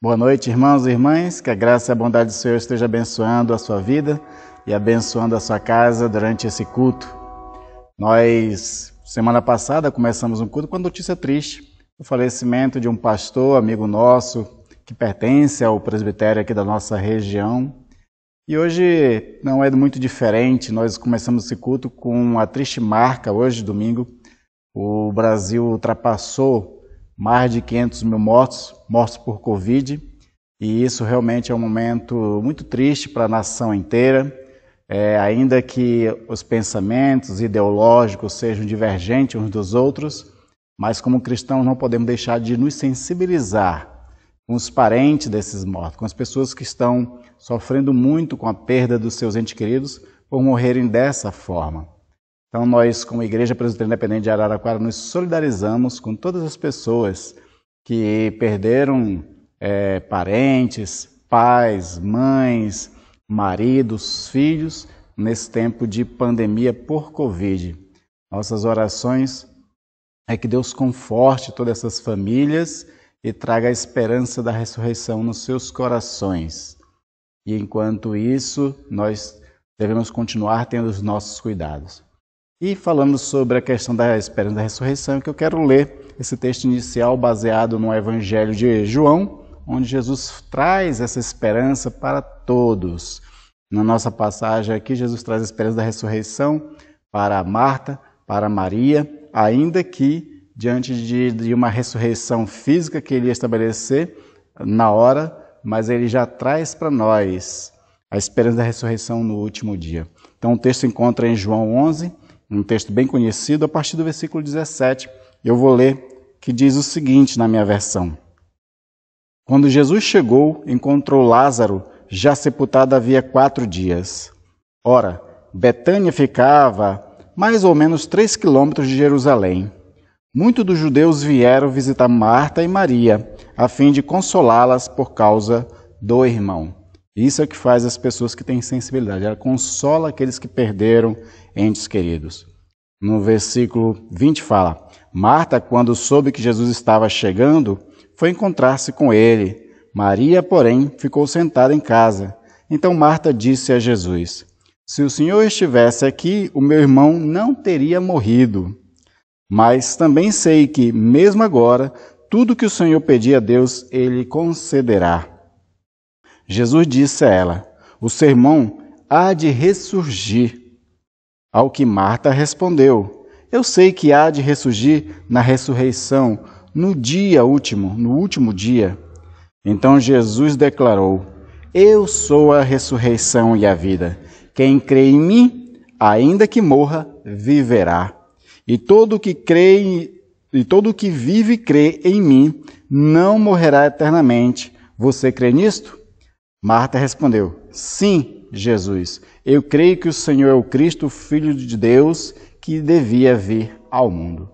Boa noite, irmãos e irmãs, que a graça e a bondade do Senhor esteja abençoando a sua vida e abençoando a sua casa durante esse culto. Nós, semana passada, começamos um culto com a notícia triste, o falecimento de um pastor, amigo nosso, que pertence ao presbitério aqui da nossa região. E hoje não é muito diferente, nós começamos esse culto com a triste marca, hoje, domingo, o Brasil ultrapassou mais de 500 mil mortos por Covid, e isso realmente é um momento muito triste para a nação inteira, ainda que os pensamentos ideológicos sejam divergentes uns dos outros, mas como cristãos não podemos deixar de nos sensibilizar com os parentes desses mortos, com as pessoas que estão sofrendo muito com a perda dos seus entes queridos por morrerem dessa forma. Então nós, como Igreja Presbiteriana Independente de Araraquara, nos solidarizamos com todas as pessoas que perderam parentes, pais, mães, maridos, filhos, nesse tempo de pandemia por Covid. Nossas orações é que Deus conforte todas essas famílias e traga a esperança da ressurreição nos seus corações. E enquanto isso, nós devemos continuar tendo os nossos cuidados. E falando sobre a questão da esperança da ressurreição, que eu quero ler esse texto inicial baseado no Evangelho de João, onde Jesus traz essa esperança para todos. Na nossa passagem aqui, Jesus traz a esperança da ressurreição para Marta, para Maria, ainda que diante de uma ressurreição física que ele ia estabelecer na hora, mas ele já traz para nós a esperança da ressurreição no último dia. Então o texto se encontra em João 11, um texto bem conhecido, a partir do versículo 17. Eu vou ler, que diz o seguinte na minha versão. Quando Jesus chegou, encontrou Lázaro, já sepultado havia 4 dias. Ora, Betânia ficava mais ou menos 3 quilômetros de Jerusalém. Muitos dos judeus vieram visitar Marta e Maria, a fim de consolá-las por causa do irmão. Isso é o que faz as pessoas que têm sensibilidade. Ela consola aqueles que perderam entes queridos. No versículo 20 fala, Marta, quando soube que Jesus estava chegando, foi encontrar-se com ele. Maria, porém, ficou sentada em casa. Então Marta disse a Jesus, se o Senhor estivesse aqui, o meu irmão não teria morrido. Mas também sei que, mesmo agora, tudo que o Senhor pedir a Deus, Ele concederá. Jesus disse a ela, o seu irmão há de ressurgir. Ao que Marta respondeu, eu sei que há de ressurgir na ressurreição, no último dia. Então Jesus declarou, eu sou a ressurreição e a vida. Quem crê em mim, ainda que morra, viverá. E todo que vive e crê em mim, não morrerá eternamente. Você crê nisto? Marta respondeu, sim, Jesus, eu creio que o Senhor é o Cristo, o Filho de Deus, que devia vir ao mundo.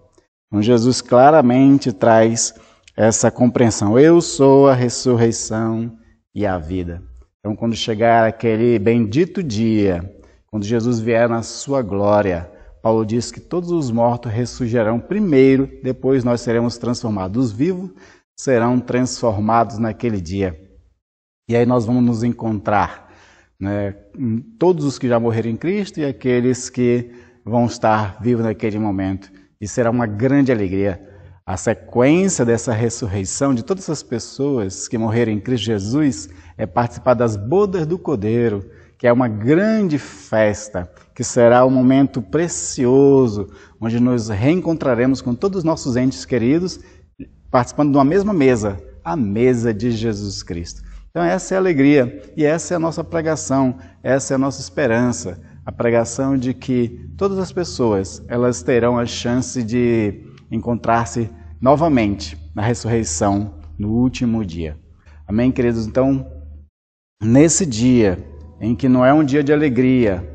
Então Jesus claramente traz essa compreensão, eu sou a ressurreição e a vida. Então quando chegar aquele bendito dia, quando Jesus vier na sua glória, Paulo diz que todos os mortos ressurgirão primeiro, depois nós seremos transformados. Os vivos serão transformados naquele dia. E aí nós vamos nos encontrar, né, todos os que já morreram em Cristo e aqueles que vão estar vivos naquele momento. E será uma grande alegria. A sequência dessa ressurreição de todas as pessoas que morreram em Cristo Jesus é participar das bodas do Cordeiro, que é uma grande festa, que será um momento precioso, onde nos reencontraremos com todos os nossos entes queridos, participando de uma mesma mesa, a mesa de Jesus Cristo. Então essa é a alegria e essa é a nossa pregação, essa é a nossa esperança, a pregação de que todas as pessoas elas terão a chance de encontrar-se novamente na ressurreição no último dia. Amém, queridos? Então, nesse dia em que não é um dia de alegria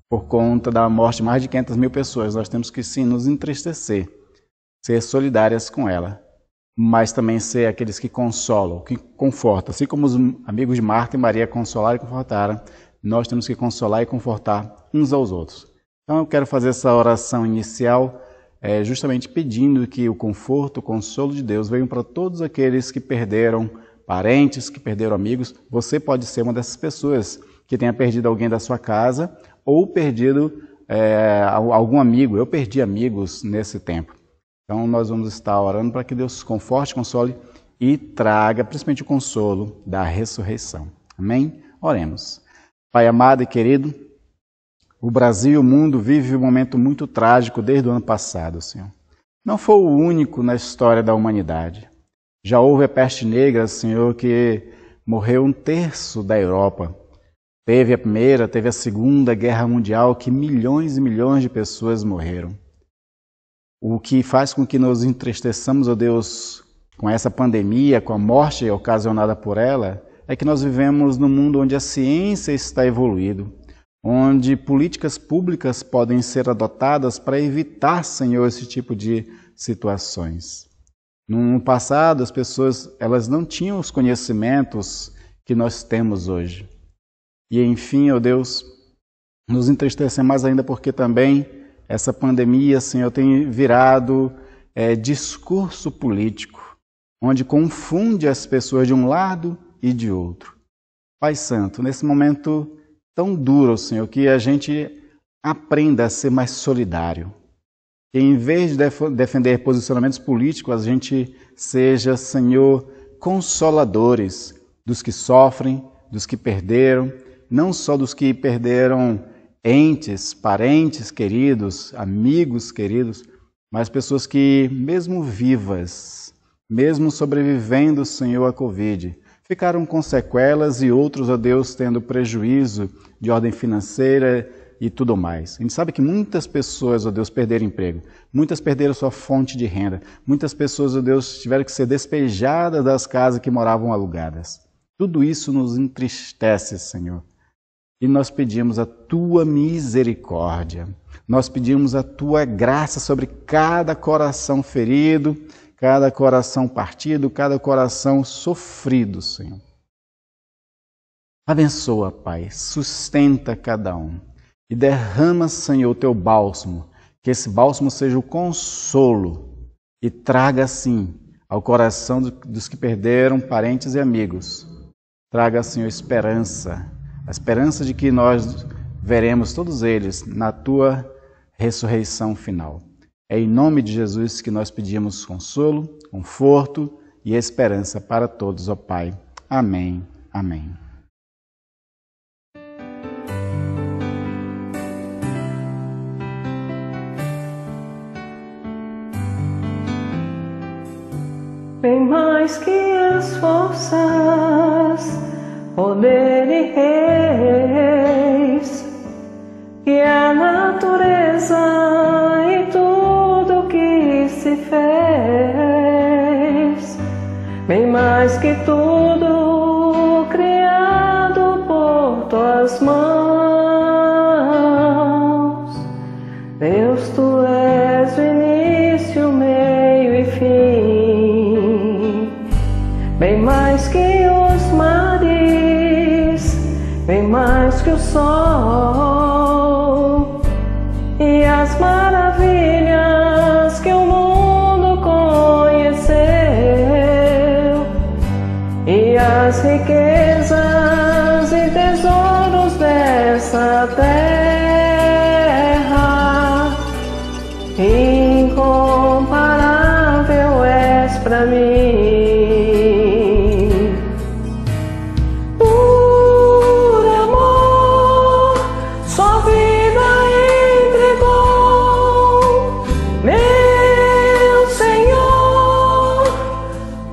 por conta da morte de mais de 500 mil pessoas, nós temos que sim nos entristecer, ser solidárias com ela, mas também ser aqueles que consolam, que confortam. Assim como os amigos de Marta e Maria consolaram e confortaram, nós temos que consolar e confortar uns aos outros. Então eu quero fazer essa oração inicial justamente pedindo que o conforto, o consolo de Deus venham para todos aqueles que perderam parentes, que perderam amigos. Você pode ser uma dessas pessoas que tenha perdido alguém da sua casa ou perdido algum amigo. Eu perdi amigos nesse tempo. Então nós vamos estar orando para que Deus conforte, console e traga principalmente o consolo da ressurreição. Amém? Oremos. Pai amado e querido, o Brasil e o mundo vivem um momento muito trágico desde o ano passado, Senhor. Não foi o único na história da humanidade. Já houve a peste negra, Senhor, que morreu 1/3 da Europa. Teve a Primeira, teve a Segunda Guerra Mundial, que milhões e milhões de pessoas morreram. O que faz com que nos entristeçamos, ó Deus, com essa pandemia, com a morte ocasionada por ela, é que nós vivemos num mundo onde a ciência está evoluindo, onde políticas públicas podem ser adotadas para evitar, Senhor, esse tipo de situações. No passado, as pessoas elas não tinham os conhecimentos que nós temos hoje. E, enfim, ó Deus, nos entristece mais ainda porque também essa pandemia, Senhor, tem virado discurso político, onde confunde as pessoas de um lado e de outro. Pai Santo, nesse momento tão duro, Senhor, que a gente aprenda a ser mais solidário. Que em vez de defender posicionamentos políticos, a gente seja, Senhor, consoladores dos que sofrem, dos que perderam, não só dos que perderam entes, parentes queridos, amigos queridos, mas pessoas que, mesmo vivas, mesmo sobrevivendo, Senhor, à Covid, ficaram com sequelas e outros, ó Deus, tendo prejuízo de ordem financeira e tudo mais. A gente sabe que muitas pessoas, ó Deus, perderam emprego, muitas perderam sua fonte de renda, muitas pessoas, ó Deus, tiveram que ser despejadas das casas que moravam alugadas. Tudo isso nos entristece, Senhor. E nós pedimos a Tua misericórdia, nós pedimos a Tua graça sobre cada coração ferido, cada coração partido, cada coração sofrido, Senhor. Abençoa, Pai, sustenta cada um e derrama, Senhor, o Teu bálsamo, que esse bálsamo seja o consolo e traga, assim, ao coração dos que perderam parentes e amigos, traga, Senhor, esperança, a esperança de que nós veremos todos eles na Tua ressurreição final. É em nome de Jesus que nós pedimos consolo, conforto e esperança para todos, ó Pai. Amém. Amém. Bem mais que as forças, poder e reis, que a natureza e tudo que se fez, bem mais que tudo criado por Tuas mãos. Deus, Tu és o início, meio e fim, bem mais que os mares, bem mais que o sol e as maravilhas que o mundo conheceu. dessa terra, incomparável és pra mim. Por amor, sua vida entregou, meu Senhor.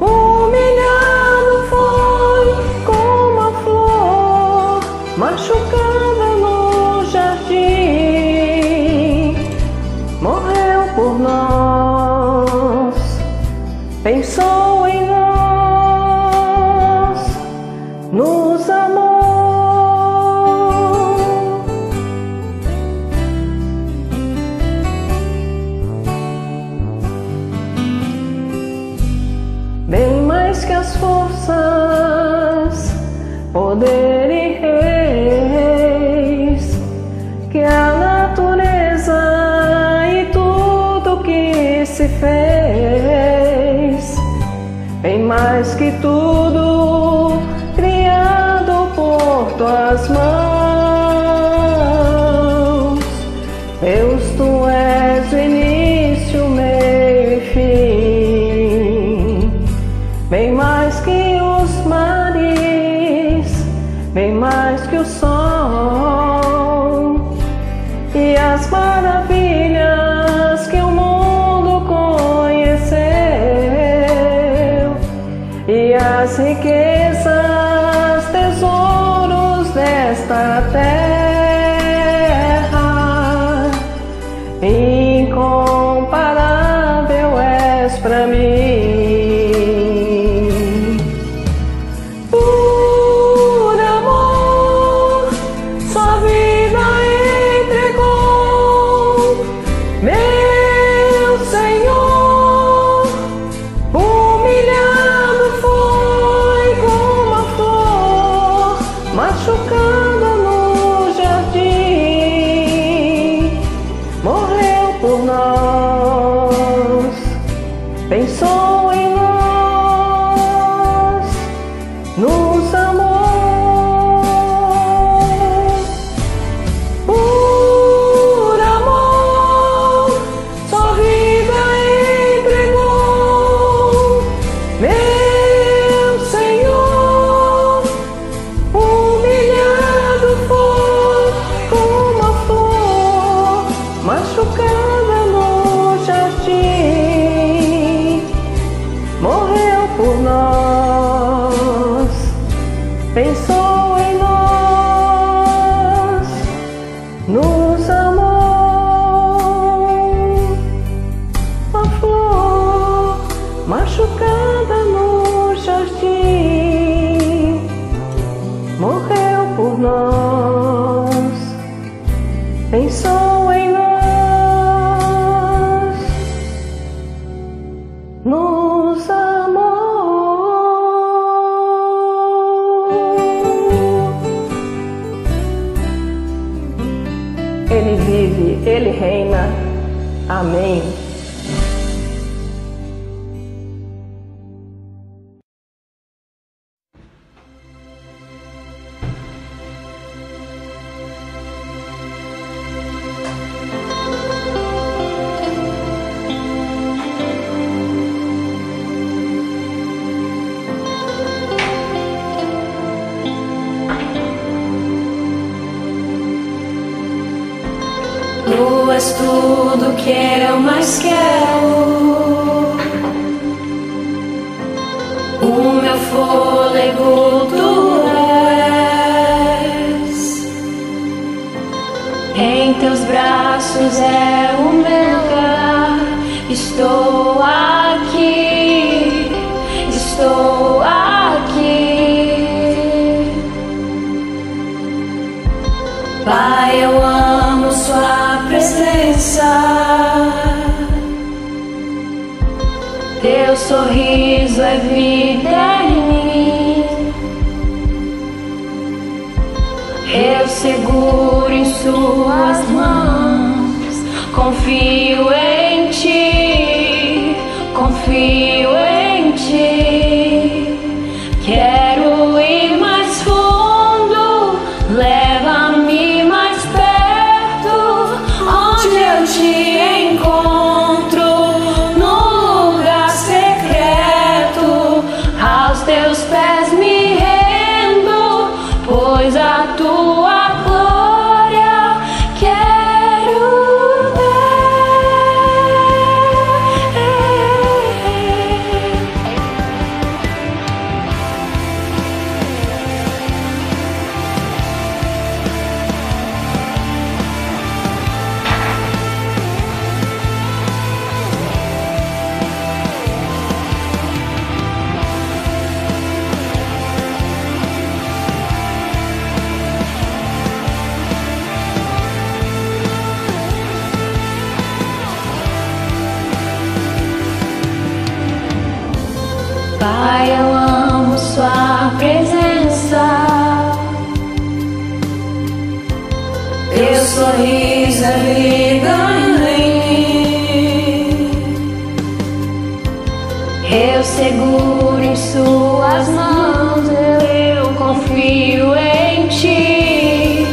Humilhado foi como a flor, machucada no jardim, morreu por nós, pensou em nós, nos amou. Bem mais que as forças, poder e reis, que a natureza e tudo que se fez, bem mais que tudo criado por tuas mãos. Deus, tu és o início, meio e fim, bem mais que os mares, bem mais que o sol e as maravilhas que o mundo conheceu, e as riquezas, tesouros desta terra, incomparável és pra mim. Por amor, sua vida entregou, meu Senhor. Humilhado foi como a flor, machucada no jardim, morreu por nós, pensou em nós, nos amou. Por amor, sua vida entregou, meu Senhor. Humilhado foi como a flor, machucada no jardim, morreu por nós, pensou em nós, nos amou. A flor machucada no jardim, morreu por nós, pensou em nós, nos amou. Ele vive, Ele reina. Amém. Tu és tudo que eu mais quero, o meu fôlego tu és, em teus braços é o meu lugar. Estou aqui, estou aqui. Pai, eu amo sua presença, teu sorriso é vida em mim. Eu seguro em suas mãos, confio em ti, confio em ti. Quero ir mais fundo, leva-me Pai, eu amo sua presença. Teu sorriso é vida em mim. Eu seguro em suas mãos, eu confio em ti,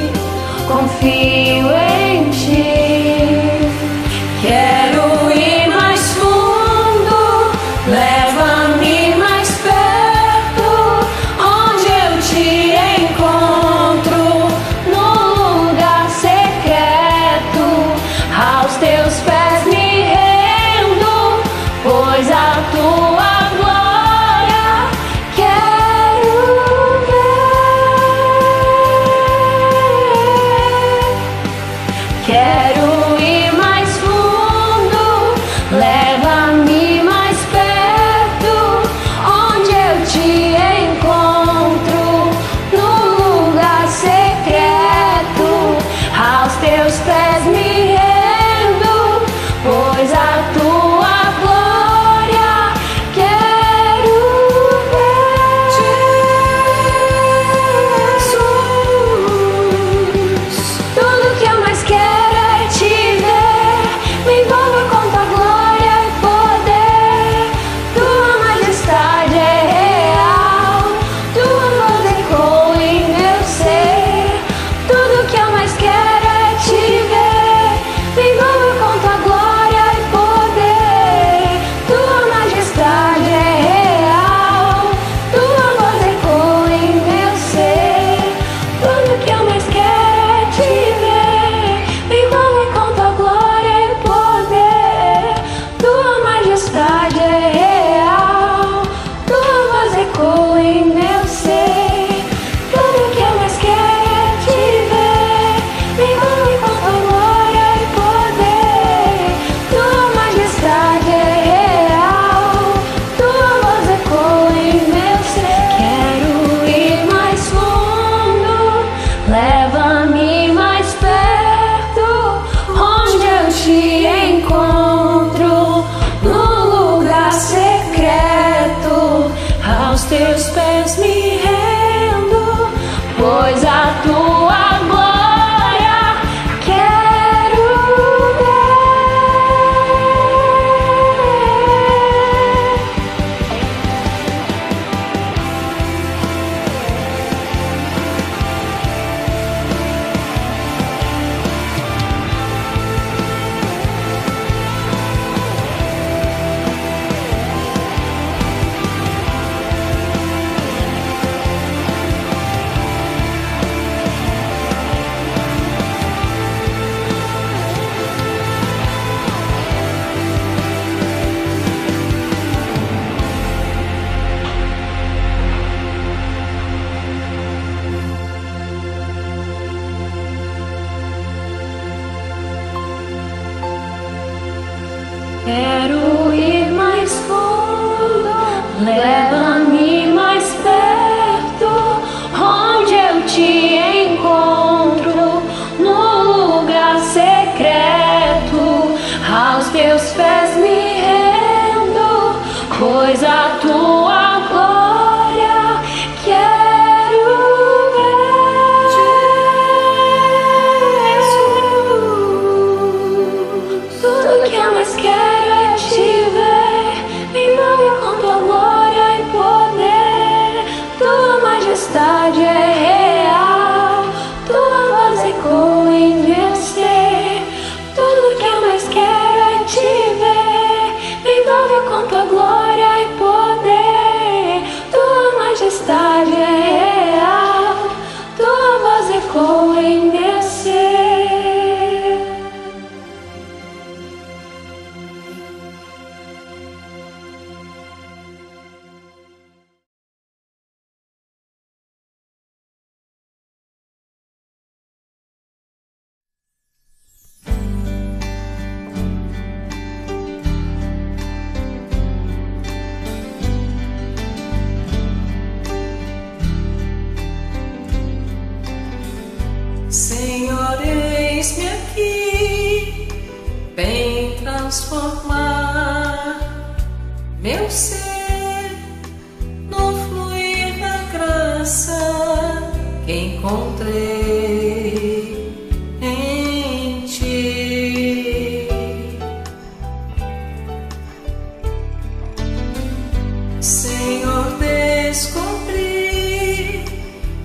confio em ti. Quero ir mais fundo, leva-me mais perto, onde eu te encontro, num lugar secreto, aos teus pés me rendo, pois a tua glória quero ver. Quero ir mais fundo, leva-me mais perto, onde eu te encontro, num lugar secreto, aos teus pés me rendo, pois a tua glória quero ver. Jesus, tudo que eu mais quero é te ver. Me envolva com tua glória e poder. Tua majestade é real, tua voz ecoa em meu ser. Tudo que eu mais quero é te ver. Me envolva com tua glória e poder. Tua majestade é real, tua voz ecoa em meu ser. Tudo que eu mais quero é te ver. Me envolve com tua glória e poder. Tua majestade é real, tua voz ecoa em meu ser. Tudo que eu mais quero é te ver. Me envolve com tua glória e poder. Tua majestade é real, tua voz ecoa em meu ser. Quero ir mais fundo, leva-me mais perto, onde eu te encontro, num lugar secreto, aos teus pés me rendo, pois a tua glória quero Quero ir mais fundo, leva-me mais perto, onde eu te encontro, num lugar secreto, aos teus pés me rendo, pois a tua glória quero ver. Tudo que eu mais quero é te ver. Me envolve com tua glória e poder. Tua majestade é real, tua voz ecoa em meu ser. Tudo que eu mais quero é te ver. Me envolve com tua glória e poder. Tua majestade é real, tua voz ecoa em meu ser. Senhor, eis-me aqui, vem transformar meu ser encontrei em ti. Senhor, descobri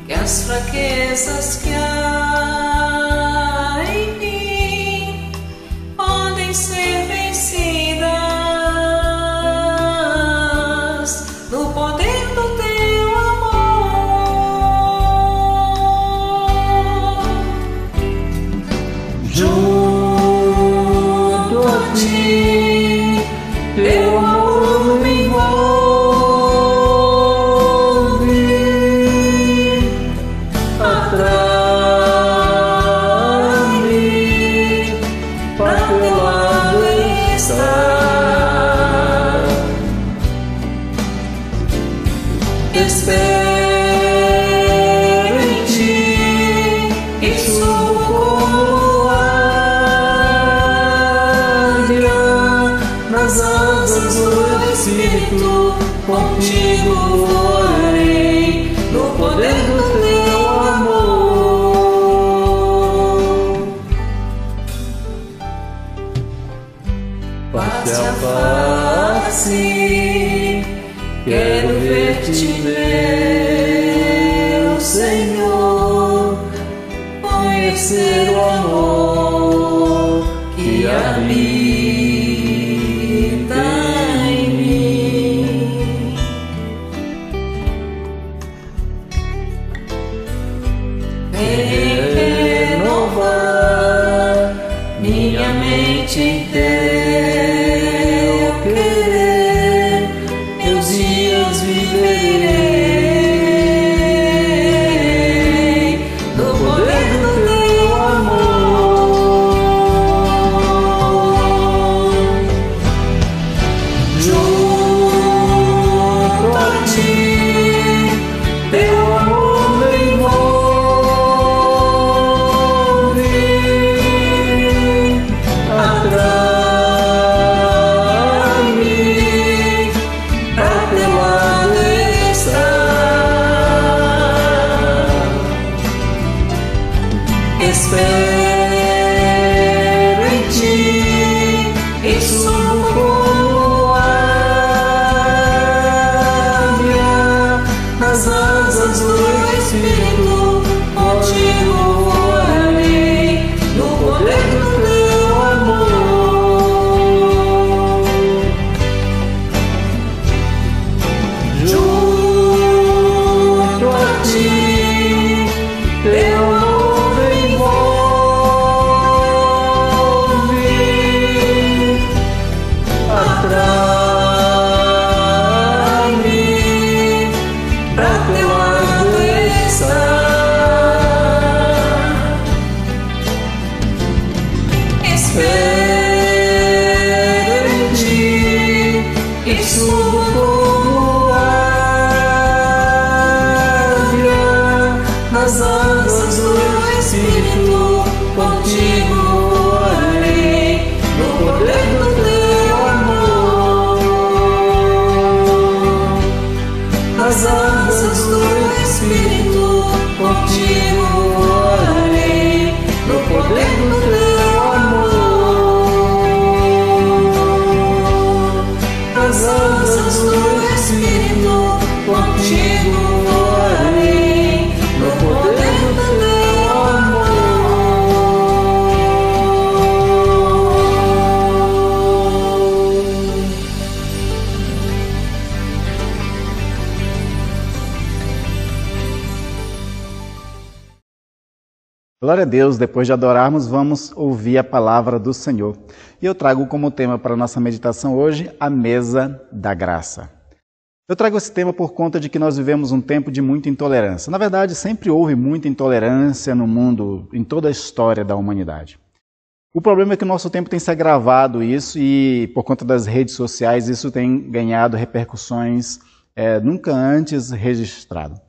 que as fraquezas que há em mim podem ser vencidas no poder do teu amor. Junto a ti, teu amor me envolve, atrai-me, para teu lado estar. Espero em ti e subo como águia nas asas do Espírito. Contigo voarei no poder do teu amor. Face a face, quero ver-te, meu Senhor, conhecer o amor que habita em mim. Renovar minha mente em teu querer, meus dias viverei no poder do teu amor. Junto a ti, teu amor me envolve, atrai-me, pra teu lado estar. Espero em ti e subo como águia nas asas do Espírito. Contigo voarei no poder do teu amor. Junto a ti, teu amor me envolve, atrai-me, pra teu lado estar. Espero em ti e subo como águia nas asas do Espírito. Contigo voarei no poder do teu amor. Nas asas do Espírito. Contigo voarei no poder do teu amor. Nas asas do Espírito. Contigo voarei no poder do teu amor. Glória a Deus, depois de adorarmos, vamos ouvir a palavra do Senhor. E eu trago como tema para a nossa meditação hoje, a mesa da graça. Eu trago esse tema por conta de que nós vivemos um tempo de muita intolerância. Na verdade, sempre houve muita intolerância no mundo, em toda a história da humanidade. O problema é que o nosso tempo tem se agravado isso e, por conta das redes sociais, isso tem ganhado repercussões nunca antes registradas.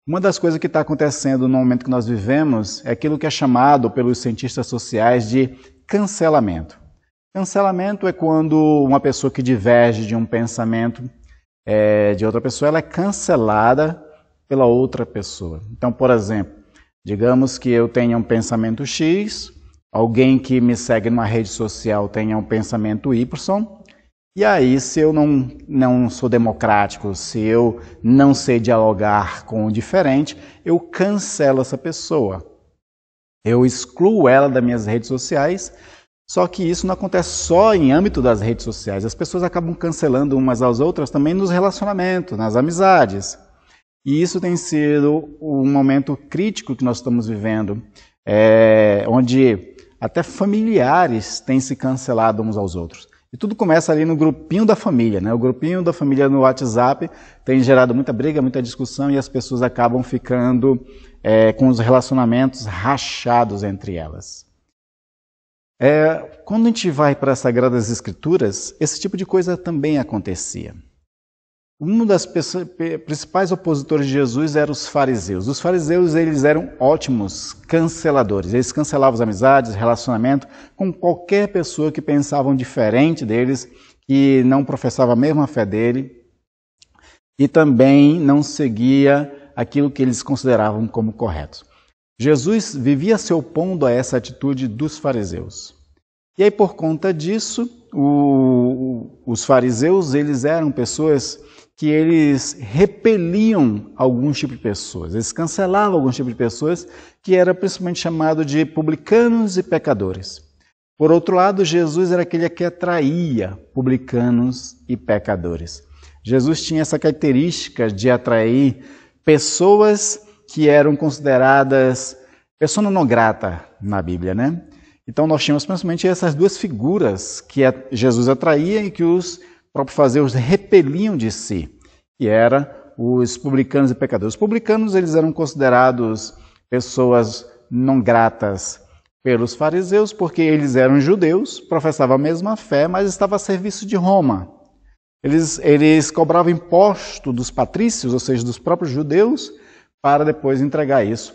Uma das coisas que está acontecendo no momento que nós vivemos é aquilo que é chamado pelos cientistas sociais de cancelamento. Cancelamento é quando uma pessoa que diverge de um pensamento de outra pessoa, ela é cancelada pela outra pessoa. Então, por exemplo, Digamos que eu tenha um pensamento X, alguém que me segue numa rede social tenha um pensamento Y, e aí se eu não sou democrático, se eu não sei dialogar com o diferente, eu cancelo essa pessoa. Eu excluo ela das minhas redes sociais, só que isso não acontece só em âmbito das redes sociais. As pessoas acabam cancelando umas às outras também nos relacionamentos, nas amizades. E isso tem sido um momento crítico que nós estamos vivendo, onde até familiares têm se cancelado uns aos outros. E tudo começa ali no grupinho da família, né? O grupinho da família no WhatsApp tem gerado muita briga, muita discussão, e as pessoas acabam ficando com os relacionamentos rachados entre elas. Quando a gente vai para as Sagradas Escrituras, esse tipo de coisa também acontecia. Um dos principais opositores de Jesus eram os fariseus. Os fariseus, eles eram ótimos canceladores. Eles cancelavam as amizades, relacionamento com qualquer pessoa que pensavam diferente deles, que não professava a mesma fé dele e também não seguia aquilo que eles consideravam como correto. Jesus vivia se opondo a essa atitude dos fariseus. E aí, por conta disso, os fariseus, eles eram pessoas que eles repeliam algum tipo de pessoas, eles cancelavam algum tipo de pessoas que era principalmente chamado de publicanos e pecadores. Por outro lado, Jesus era aquele que atraía publicanos e pecadores. Jesus tinha essa característica de atrair pessoas que eram consideradas persona non grata na Bíblia, né? Então nós tínhamos principalmente essas duas figuras que Jesus atraía e que os próprios fariseus repeliam de si, que eram os publicanos e pecadores. Os publicanos, eles eram considerados pessoas não gratas pelos fariseus, porque eles eram judeus, professavam a mesma fé, mas estavam a serviço de Roma. Eles cobravam imposto dos patrícios, ou seja, dos próprios judeus, para depois entregar isso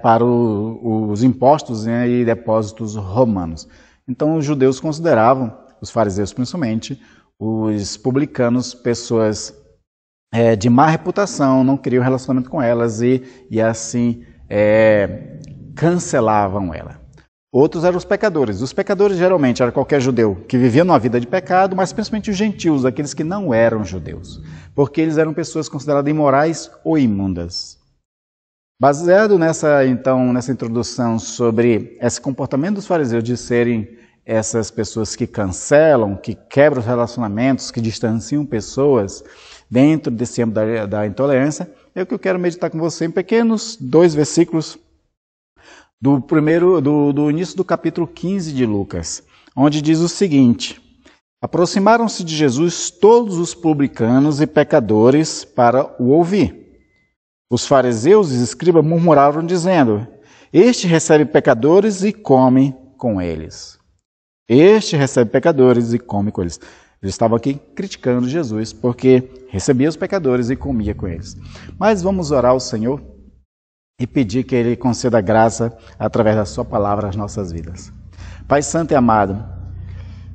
para os impostos, né, e depósitos romanos. Então os judeus consideravam, os fariseus principalmente, os publicanos pessoas de má reputação, não queriam relacionamento com elas e assim cancelavam ela. Outros eram os pecadores. Os pecadores geralmente era qualquer judeu que vivia numa vida de pecado, mas principalmente os gentios, aqueles que não eram judeus, porque eles eram pessoas consideradas imorais ou imundas. Baseado nessa introdução sobre esse comportamento dos fariseus de serem essas pessoas que cancelam, que quebram os relacionamentos, que distanciam pessoas dentro desse âmbito da intolerância, é o que eu quero meditar com você em pequenos 2 versículos do início do capítulo 15 de Lucas, onde diz o seguinte: aproximaram-se de Jesus todos os publicanos e pecadores para o ouvir. Os fariseus e os escribas murmuraram dizendo: este recebe pecadores e come com eles. Este recebe pecadores e come com eles. Eles estavam aqui criticando Jesus porque recebia os pecadores e comia com eles. Mas vamos orar ao Senhor e pedir que Ele conceda graça através da sua palavra às nossas vidas. Pai Santo e amado,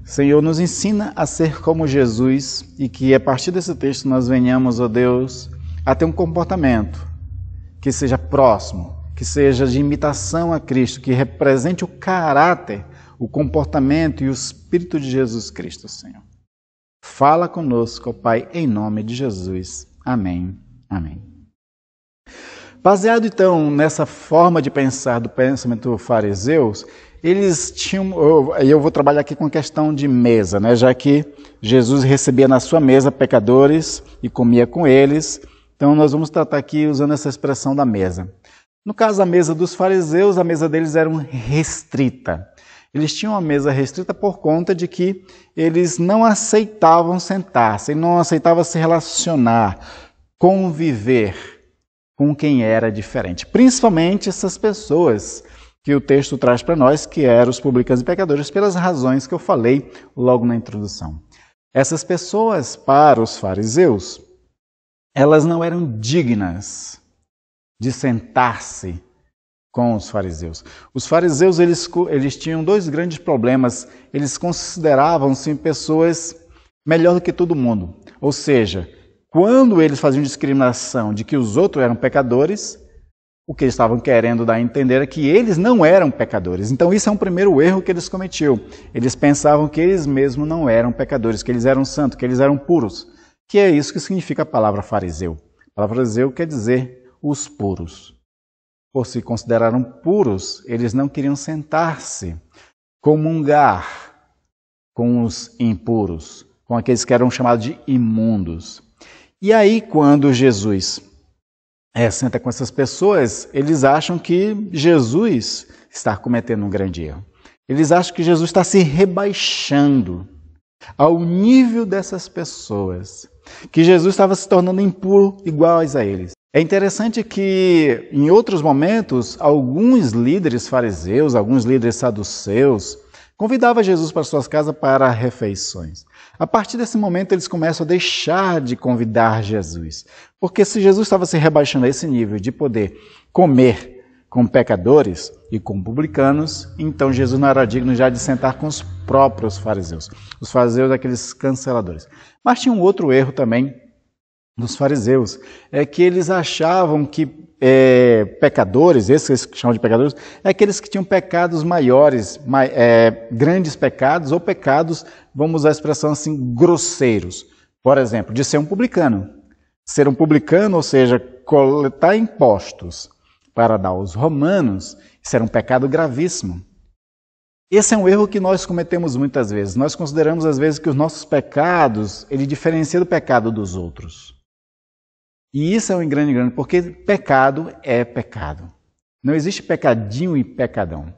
Senhor, nos ensina a ser como Jesus e que a partir desse texto nós venhamos, ó Deus, a ter um comportamento que seja próximo, que seja de imitação a Cristo, que represente o caráter, o comportamento e o Espírito de Jesus Cristo, Senhor. Fala conosco, ó Pai, em nome de Jesus. Amém. Amém. Baseado, então, nessa forma de pensar do pensamento fariseus, eles tinham... Eu vou trabalhar aqui com a questão de mesa, né? Já que Jesus recebia na sua mesa pecadores e comia com eles. Então, nós vamos tratar aqui usando essa expressão da mesa. No caso, a mesa dos fariseus, a mesa deles era restrita. Eles tinham uma mesa restrita por conta de que eles não aceitavam sentar-se, não aceitavam se relacionar, conviver com quem era diferente. Principalmente essas pessoas que o texto traz para nós, que eram os publicanos e pecadores, pelas razões que eu falei logo na introdução. Essas pessoas, para os fariseus, elas não eram dignas de sentar-se com os fariseus. Os fariseus, eles tinham 2 grandes problemas. Eles consideravam-se pessoas melhor do que todo mundo. Ou seja, quando eles faziam discriminação de que os outros eram pecadores, O que eles estavam querendo dar a entender é que eles não eram pecadores. Então isso é um primeiro erro que eles cometiam. Eles pensavam que eles mesmos não eram pecadores, que eles eram santos, que eles eram puros. Que é isso que significa a palavra fariseu. A palavra fariseu quer dizer os puros. Por se consideraram puros, eles não queriam sentar-se, comungar com os impuros, com aqueles que eram chamados de imundos. E aí, quando Jesus senta com essas pessoas, eles acham que Jesus está cometendo um grande erro. Eles acham que Jesus está se rebaixando ao nível dessas pessoas, que Jesus estava se tornando impuro iguais a eles. É interessante que, em outros momentos, alguns líderes fariseus, alguns líderes saduceus, convidavam Jesus para suas casas para refeições. A partir desse momento, eles começam a deixar de convidar Jesus. Porque se Jesus estava se rebaixando a esse nível de poder comer com pecadores e com publicanos, então Jesus não era digno já de sentar com os próprios fariseus. Os fariseus, aqueles canceladores. Mas tinha um outro erro também dos fariseus, é que eles achavam que pecadores, esses que chamam de pecadores, é aqueles que tinham pecados maiores, grandes pecados, ou pecados, vamos usar a expressão assim, grosseiros. Por exemplo, de ser um publicano. Ser um publicano, ou seja, coletar impostos para dar aos romanos, isso era um pecado gravíssimo. Esse é um erro que nós cometemos muitas vezes. Nós consideramos às vezes que os nossos pecados, ele diferencia do pecado dos outros. E isso é um grande, porque pecado é pecado. Não existe pecadinho e pecadão.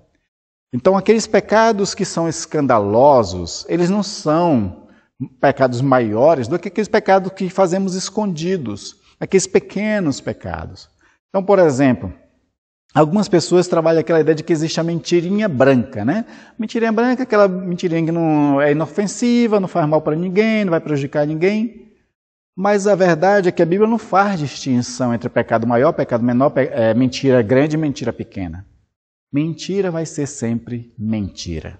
Então, aqueles pecados que são escandalosos, eles não são pecados maiores do que aqueles pecados que fazemos escondidos, aqueles pequenos pecados. Então, por exemplo, algumas pessoas trabalham aquela ideia de que existe a mentirinha branca, né? Mentirinha branca é aquela mentirinha que não é inofensiva, não faz mal para ninguém, não vai prejudicar ninguém. Mas a verdade é que a Bíblia não faz distinção entre pecado maior, pecado menor, mentira grande e mentira pequena. Mentira vai ser sempre mentira.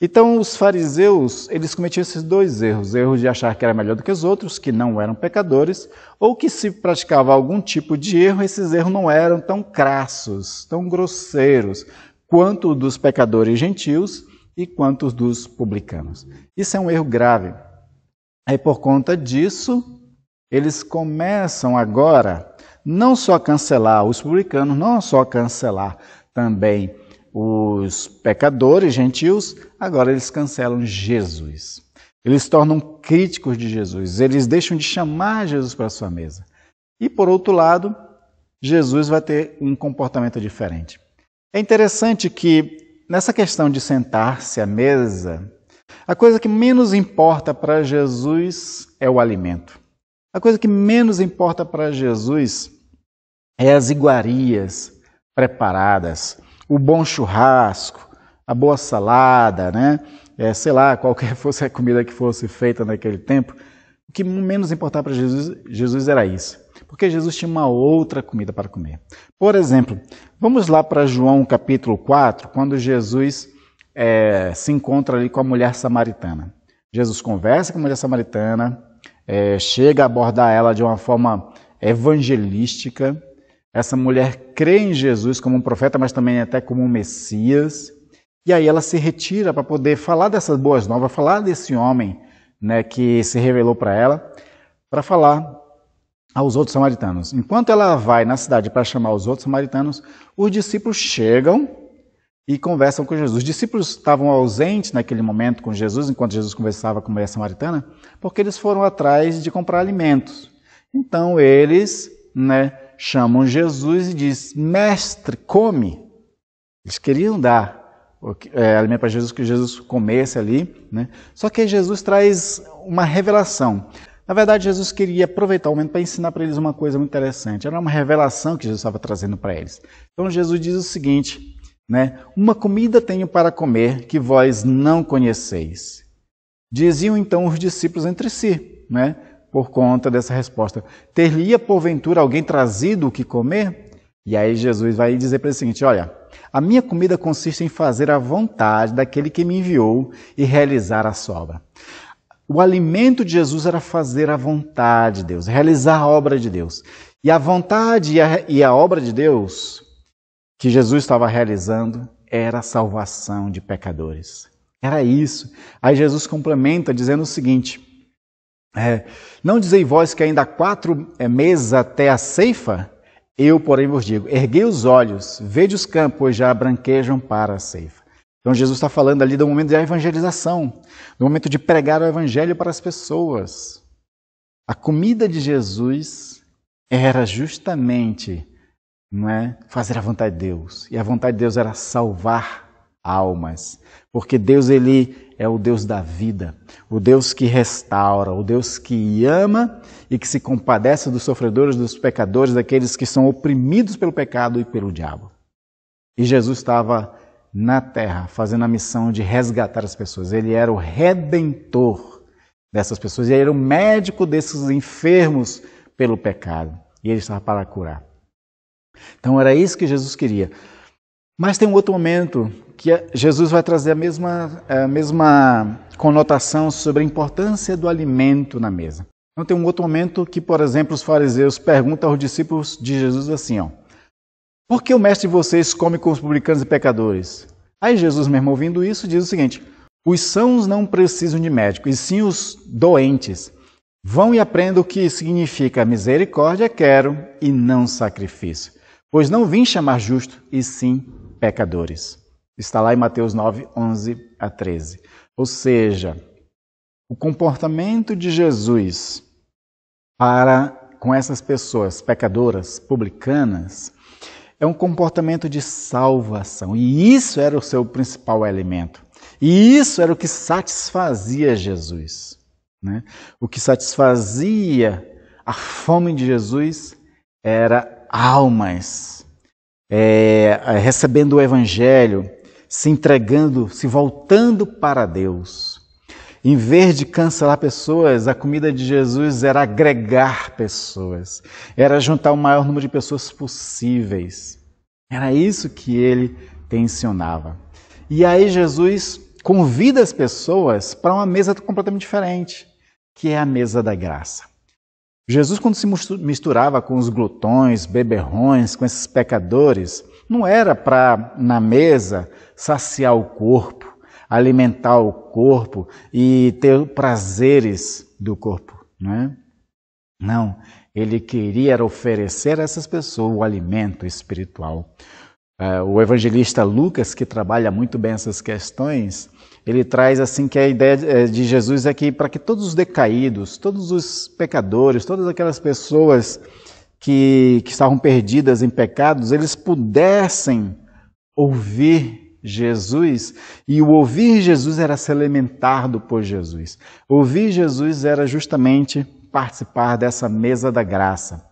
Então os fariseus, eles cometiam esses dois erros. Erro de achar que era melhor do que os outros, que não eram pecadores, ou que se praticava algum tipo de erro, esses erros não eram tão crassos, tão grosseiros, quanto os dos pecadores gentios e quanto os dos publicanos. Isso é um erro grave. Aí, por conta disso, eles começam agora não só a cancelar os publicanos, não só a cancelar também os pecadores gentios, agora eles cancelam Jesus. Eles se tornam críticos de Jesus, eles deixam de chamar Jesus para a sua mesa. E, por outro lado, Jesus vai ter um comportamento diferente. É interessante que, nessa questão de sentar-se à mesa, a coisa que menos importa para Jesus é o alimento. A coisa que menos importa para Jesus é as iguarias preparadas, o bom churrasco, a boa salada, né? Sei lá, qualquer fosse a comida que fosse feita naquele tempo. O que menos importava para Jesus era isso. Porque Jesus tinha uma outra comida para comer. Por exemplo, vamos lá para João capítulo 4, quando Jesus se encontra ali com a mulher samaritana. Jesus conversa com a mulher samaritana, chega a abordar ela de uma forma evangelística. Essa mulher crê em Jesus como um profeta, mas também até como um Messias. E aí ela se retira para poder falar dessas boas novas, falar desse homem, né, que se revelou para ela, para falar aos outros samaritanos. Enquanto ela vai na cidade para chamar os outros samaritanos, os discípulos chegam e conversam com Jesus. Os discípulos estavam ausentes naquele momento com Jesus, enquanto Jesus conversava com a mulher samaritana, porque eles foram atrás de comprar alimentos. Então eles, chamam Jesus e dizem: mestre, come. Eles queriam dar alimento para Jesus, que Jesus comesse ali, né? Só que Jesus traz uma revelação. Na verdade, Jesus queria aproveitar o momento para ensinar para eles uma coisa muito interessante. Era uma revelação que Jesus estava trazendo para eles. Então Jesus diz o seguinte: uma comida tenho para comer que vós não conheceis. Diziam então os discípulos entre si, por conta dessa resposta: ter-lhe-ia porventura alguém trazido o que comer? E aí Jesus vai dizer para eles o seguinte: olha, a minha comida consiste em fazer a vontade daquele que me enviou e realizar a sua obra. O alimento de Jesus era fazer a vontade de Deus, realizar a obra de Deus. E a vontade e a obra de Deus que Jesus estava realizando era a salvação de pecadores. Era isso. Aí Jesus complementa dizendo o seguinte: não dizei vós que ainda há 4 meses até a ceifa? Eu, porém, vos digo, erguei os olhos, vede os campos, pois já branquejam para a ceifa. Então Jesus está falando ali do momento da evangelização, do momento de pregar o evangelho para as pessoas. A comida de Jesus era justamente, fazer a vontade de Deus. E a vontade de Deus era salvar almas. Porque Deus, Ele é o Deus da vida, o Deus que restaura, o Deus que ama e que se compadece dos sofredores, dos pecadores, daqueles que são oprimidos pelo pecado e pelo diabo. E Jesus estava na terra fazendo a missão de resgatar as pessoas. Ele era o redentor dessas pessoas, ele era o médico desses enfermos pelo pecado. E ele estava para curar. Então era isso que Jesus queria. Mas tem um outro momento que Jesus vai trazer a mesma conotação sobre a importância do alimento na mesa. Então tem um outro momento que, por exemplo, os fariseus perguntam aos discípulos de Jesus assim, por que o mestre de vocês come com os publicanos e pecadores? Aí Jesus, mesmo ouvindo isso, diz o seguinte: os sãos não precisam de médico, e sim os doentes. Vão e aprendam o que significa misericórdia quero e não sacrifício. Pois não vim chamar justo, e sim pecadores. Está lá em Mateus 9, 11 a 13. Ou seja, o comportamento de Jesus com essas pessoas pecadoras, publicanas, é um comportamento de salvação. E isso era o seu principal elemento. E isso era o que satisfazia Jesus. O que satisfazia a fome de Jesus era almas recebendo o Evangelho, se entregando, se voltando para Deus. Em vez de cancelar pessoas, a comida de Jesus era agregar pessoas, era juntar o maior número de pessoas possíveis. Era isso que ele tensionava. E aí Jesus convida as pessoas para uma mesa completamente diferente, que é a mesa da graça. Jesus, quando se misturava com os glutões, beberrões, com esses pecadores, não era para, na mesa, saciar o corpo, alimentar o corpo e ter prazeres do corpo, Não, ele queria oferecer a essas pessoas o alimento espiritual. O evangelista Lucas, que trabalha muito bem essas questões, ele traz assim que a ideia de Jesus é que para que todos os decaídos, todos os pecadores, todas aquelas pessoas que estavam perdidas em pecados, eles pudessem ouvir Jesus, e o ouvir Jesus era se alimentar por Jesus. Ouvir Jesus era justamente participar dessa mesa da graça.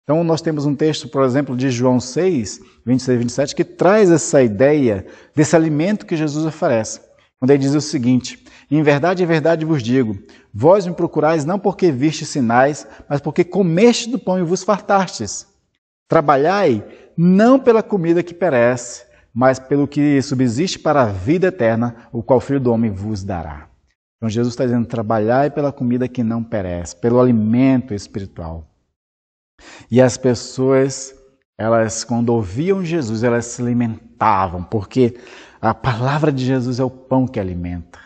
Então nós temos um texto, por exemplo, de João 6, 26 e 27, que traz essa ideia desse alimento que Jesus oferece. Quando ele diz o seguinte: em verdade vos digo, vós me procurais não porque vistes sinais, mas porque comestes do pão e vos fartastes. Trabalhai não pela comida que perece, mas pelo que subsiste para a vida eterna, o qual o Filho do Homem vos dará. Então Jesus está dizendo, trabalhai pela comida que não perece, pelo alimento espiritual. E as pessoas, elas quando ouviam Jesus, elas se alimentavam, porque a palavra de Jesus é o pão que alimenta.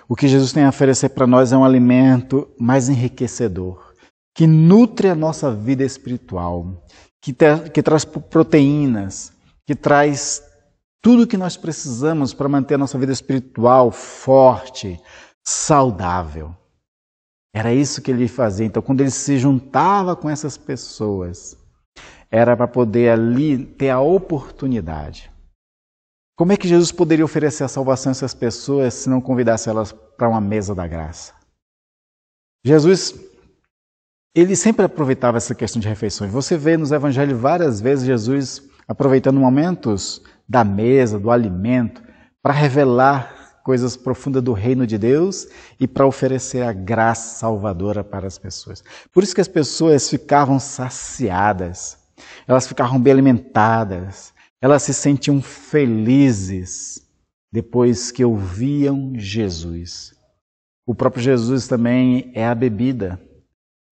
O que Jesus tem a oferecer para nós é um alimento mais enriquecedor, que nutre a nossa vida espiritual, que traz proteínas, que traz tudo o que nós precisamos para manter a nossa vida espiritual forte, saudável. Era isso que ele fazia. Então, quando ele se juntava com essas pessoas, era para poder ali ter a oportunidade. Como é que Jesus poderia oferecer a salvação a essas pessoas se não convidasse elas para uma mesa da graça? Jesus, ele sempre aproveitava essa questão de refeições. Você vê nos evangelhos várias vezes Jesus aproveitando momentos da mesa, do alimento, para revelar coisas profundas do reino de Deus e para oferecer a graça salvadora para as pessoas. Por isso que as pessoas ficavam saciadas, elas ficavam bem alimentadas, elas se sentiam felizes depois que ouviam Jesus. O próprio Jesus também é a bebida.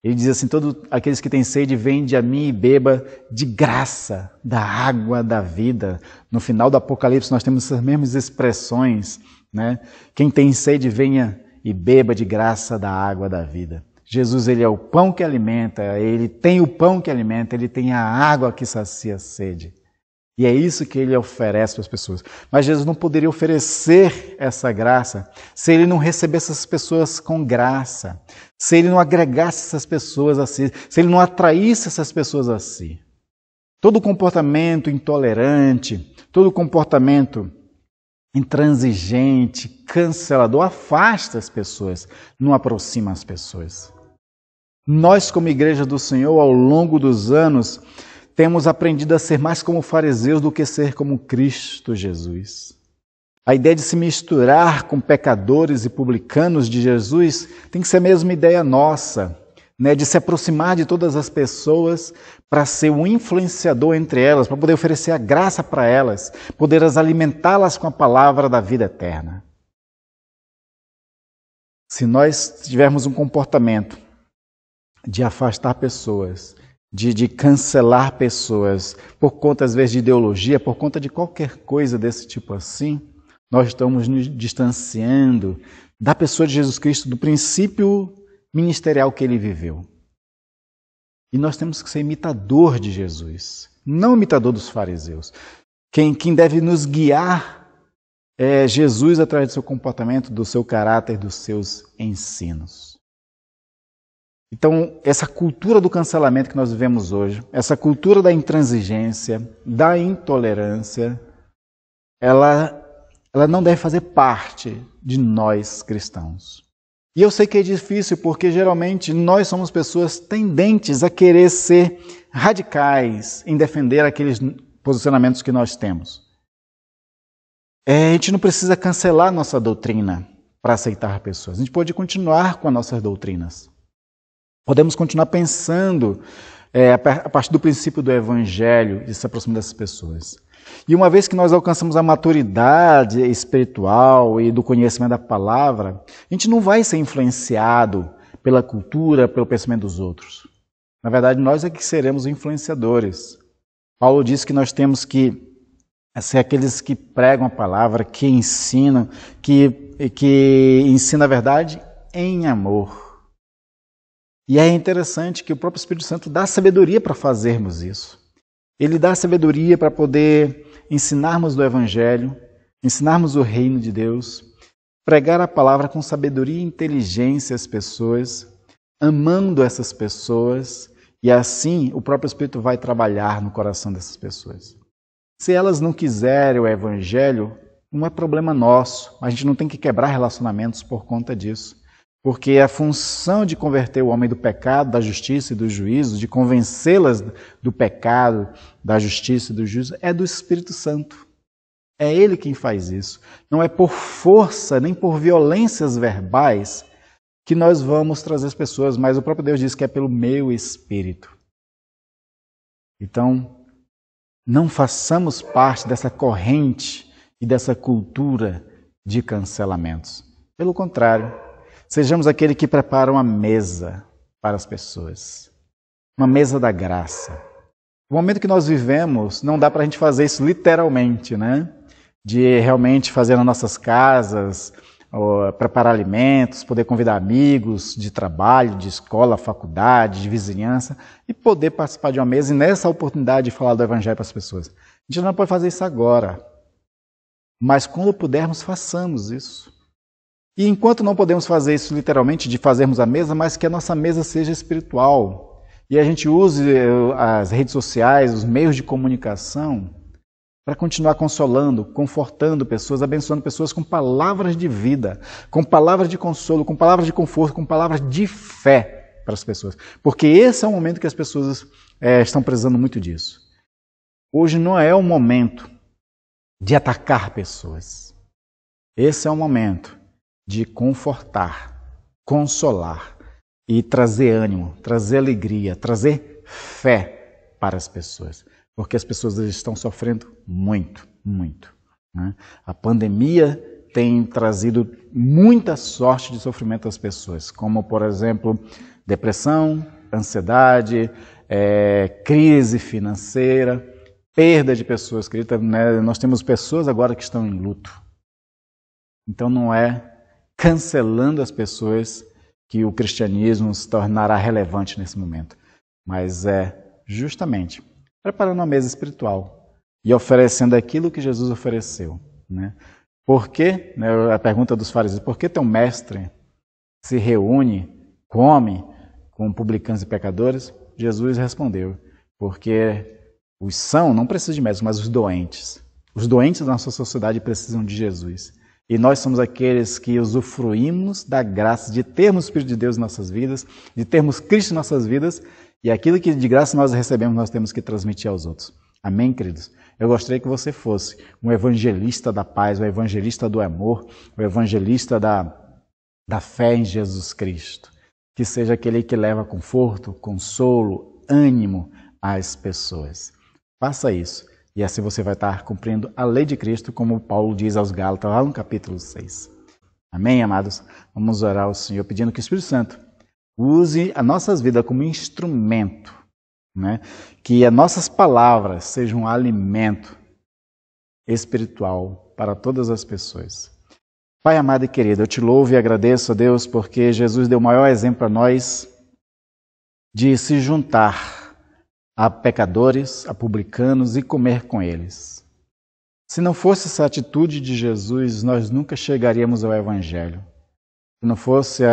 Ele diz assim, todos aqueles que têm sede, vende a mim e beba de graça da água da vida. No final do Apocalipse nós temos essas mesmas expressões, né? Quem tem sede, venha e beba de graça da água da vida. Jesus, ele é o pão que alimenta, ele tem o pão que alimenta, ele tem a água que sacia a sede. E é isso que ele oferece para as pessoas. Mas Jesus não poderia oferecer essa graça se ele não recebesse essas pessoas com graça, se ele não agregasse essas pessoas a si, se ele não atraísse essas pessoas a si. Todo comportamento intolerante, todo comportamento intransigente, cancelador, afasta as pessoas, não aproxima as pessoas. Nós, como Igreja do Senhor, ao longo dos anos, temos aprendido a ser mais como fariseus do que ser como Cristo Jesus. A ideia de se misturar com pecadores e publicanos de Jesus tem que ser a mesma ideia nossa, né? De se aproximar de todas as pessoas para ser um influenciador entre elas, para poder oferecer a graça para elas, poder as alimentá-las com a palavra da vida eterna. Se nós tivermos um comportamento de afastar pessoas, de cancelar pessoas por conta, às vezes, de ideologia, por conta de qualquer coisa desse tipo assim, nós estamos nos distanciando da pessoa de Jesus Cristo, do princípio ministerial que ele viveu. E nós temos que ser imitador de Jesus, não imitador dos fariseus. Quem deve nos guiar é Jesus através do seu comportamento, do seu caráter, dos seus ensinos. Então, essa cultura do cancelamento que nós vivemos hoje, essa cultura da intransigência, da intolerância, ela não deve fazer parte de nós cristãos. E eu sei que é difícil porque geralmente nós somos pessoas tendentes a querer ser radicais em defender aqueles posicionamentos que nós temos. A gente não precisa cancelar nossa doutrina para aceitar pessoas. A gente pode continuar com as nossas doutrinas. Podemos continuar pensando a partir do princípio do Evangelho e se aproximar dessas pessoas. E uma vez que nós alcançamos a maturidade espiritual e do conhecimento da palavra, a gente não vai ser influenciado pela cultura, pelo pensamento dos outros. Na verdade, nós é que seremos influenciadores. Paulo diz que nós temos que ser aqueles que pregam a palavra, que ensinam, que ensinam a verdade em amor. E é interessante que o próprio Espírito Santo dá sabedoria para fazermos isso. Ele dá sabedoria para poder ensinarmos do Evangelho, ensinarmos o reino de Deus, pregar a palavra com sabedoria e inteligência às pessoas, amando essas pessoas, e assim o próprio Espírito vai trabalhar no coração dessas pessoas. Se elas não quiserem o Evangelho, não é problema nosso, a gente não tem que quebrar relacionamentos por conta disso. Porque a função de converter o homem do pecado, da justiça e do juízo, de convencê-las do pecado, da justiça e do juízo, é do Espírito Santo. É Ele quem faz isso. Não é por força, nem por violências verbais que nós vamos trazer as pessoas, mas o próprio Deus diz que é pelo meu Espírito. Então, não façamos parte dessa corrente e dessa cultura de cancelamentos. Pelo contrário, sejamos aquele que prepara uma mesa para as pessoas. Uma mesa da graça. O momento que nós vivemos, não dá para a gente fazer isso literalmente, né? De realmente fazer nas nossas casas, preparar alimentos, poder convidar amigos de trabalho, de escola, faculdade, de vizinhança, e poder participar de uma mesa e nessa oportunidade de falar do Evangelho para as pessoas. A gente não pode fazer isso agora. Mas quando pudermos, façamos isso. E enquanto não podemos fazer isso literalmente, de fazermos a mesa, mas que a nossa mesa seja espiritual. E a gente use as redes sociais, os meios de comunicação, para continuar consolando, confortando pessoas, abençoando pessoas com palavras de vida, com palavras de consolo, com palavras de conforto, com palavras de fé para as pessoas. Porque esse é o momento que as pessoas estão precisando muito disso. Hoje não é o momento de atacar pessoas. Esse é o momento de confortar, consolar e trazer ânimo, trazer alegria, trazer fé para as pessoas. Porque as pessoas estão sofrendo muito, muito. Né? A pandemia tem trazido muita sorte de sofrimento às pessoas, como, por exemplo, Depressão, ansiedade, crise financeira, perda de pessoas queridas, né? Nós temos pessoas agora que estão em luto. Então não é cancelando as pessoas que o cristianismo se tornará relevante nesse momento, mas é justamente preparando uma mesa espiritual e oferecendo aquilo que Jesus ofereceu, né? Por que, né, a pergunta dos fariseus, por que teu mestre se reúne, come com publicanos e pecadores? Jesus respondeu, porque os são, não precisam de médicos, mas os doentes. Os doentes da nossa sociedade precisam de Jesus. E nós somos aqueles que usufruímos da graça de termos o Espírito de Deus em nossas vidas, de termos Cristo em nossas vidas, e aquilo que de graça nós recebemos, nós temos que transmitir aos outros. Amém, queridos? Eu gostaria que você fosse um evangelista da paz, um evangelista do amor, um evangelista da fé em Jesus Cristo. Que seja aquele que leva conforto, consolo, ânimo às pessoas. Faça isso. E assim você vai estar cumprindo a lei de Cristo, como Paulo diz aos Gálatas, lá no capítulo 6. Amém, amados? Vamos orar ao Senhor pedindo que o Espírito Santo use as nossas vidas como instrumento, né? Que as nossas palavras sejam um alimento espiritual para todas as pessoas. Pai amado e querido, eu te louvo e agradeço a Deus porque Jesus deu o maior exemplo a nós de se juntar a pecadores, a publicanos e comer com eles. Se não fosse essa atitude de Jesus, nós nunca chegaríamos ao Evangelho. Se não fosse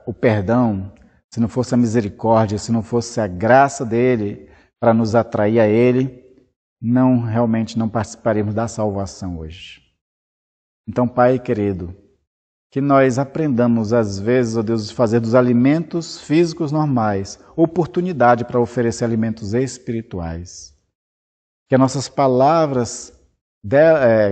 o perdão, se não fosse a misericórdia, se não fosse a graça dele para nos atrair a ele, realmente não participaríamos da salvação hoje. Então, Pai querido, que nós aprendamos às vezes, ó Deus, fazer dos alimentos físicos normais oportunidade para oferecer alimentos espirituais. Que as nossas palavras,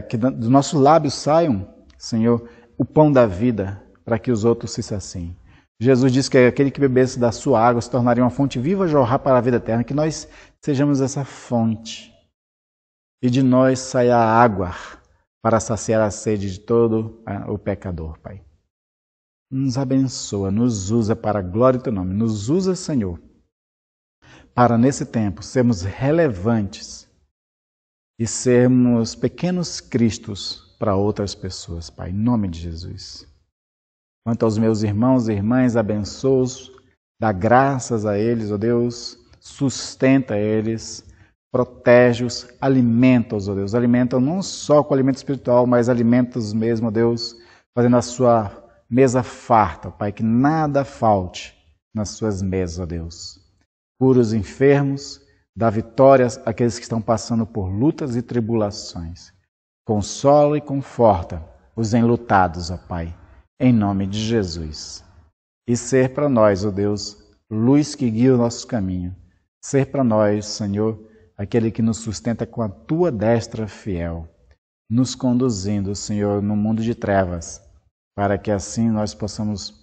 que dos nossos lábios saiam, Senhor, o pão da vida, para que os outros se saciem. Jesus disse que aquele que bebesse da sua água se tornaria uma fonte viva a jorrar para a vida eterna, que nós sejamos essa fonte e de nós saia a água para saciar a sede de todo o pecador, Pai. Nos abençoa, nos usa para a glória do Teu nome. Nos usa, Senhor, para nesse tempo sermos relevantes e sermos pequenos cristos para outras pessoas, Pai, em nome de Jesus. Quanto aos meus irmãos e irmãs, abençoa-os, dá graças a eles, ó Deus, sustenta eles, protege-os, alimenta-os, ó Deus. Alimenta não só com alimento espiritual, mas alimenta-os mesmo, ó Deus, fazendo a sua mesa farta, Pai, que nada falte nas suas mesas, ó Deus. Cura os enfermos, dá vitórias àqueles que estão passando por lutas e tribulações. Consola e conforta os enlutados, ó Pai, em nome de Jesus. E ser para nós, ó Deus, luz que guia o nosso caminho. Ser para nós, Senhor, aquele que nos sustenta com a Tua destra fiel, nos conduzindo, Senhor, no mundo de trevas, para que assim nós possamos,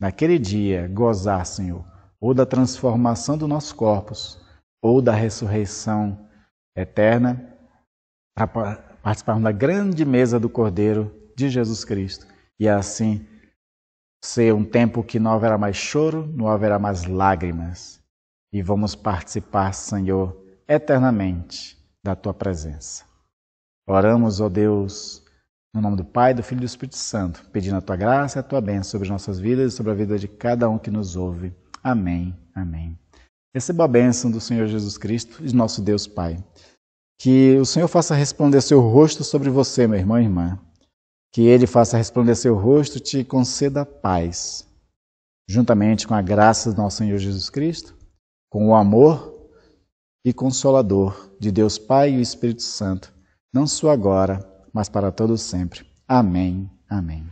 naquele dia, gozar, Senhor, ou da transformação dos nossos corpos, ou da ressurreição eterna, para participarmos da grande mesa do Cordeiro de Jesus Cristo, e assim ser um tempo que não haverá mais choro, não haverá mais lágrimas, e vamos participar, Senhor, eternamente da Tua presença. Oramos, ó Deus, no nome do Pai, do Filho e do Espírito Santo, pedindo a Tua graça e a Tua bênção sobre nossas vidas e sobre a vida de cada um que nos ouve. Amém, amém. Receba a bênção do Senhor Jesus Cristo e nosso Deus Pai. Que o Senhor faça resplandecer seu rosto sobre você, meu irmão e irmã. Que Ele faça resplandecer o rosto e te conceda paz, juntamente com a graça do nosso Senhor Jesus Cristo, com o amor e consolador de Deus Pai e o Espírito Santo, não só agora, mas para todo sempre. Amém, amém.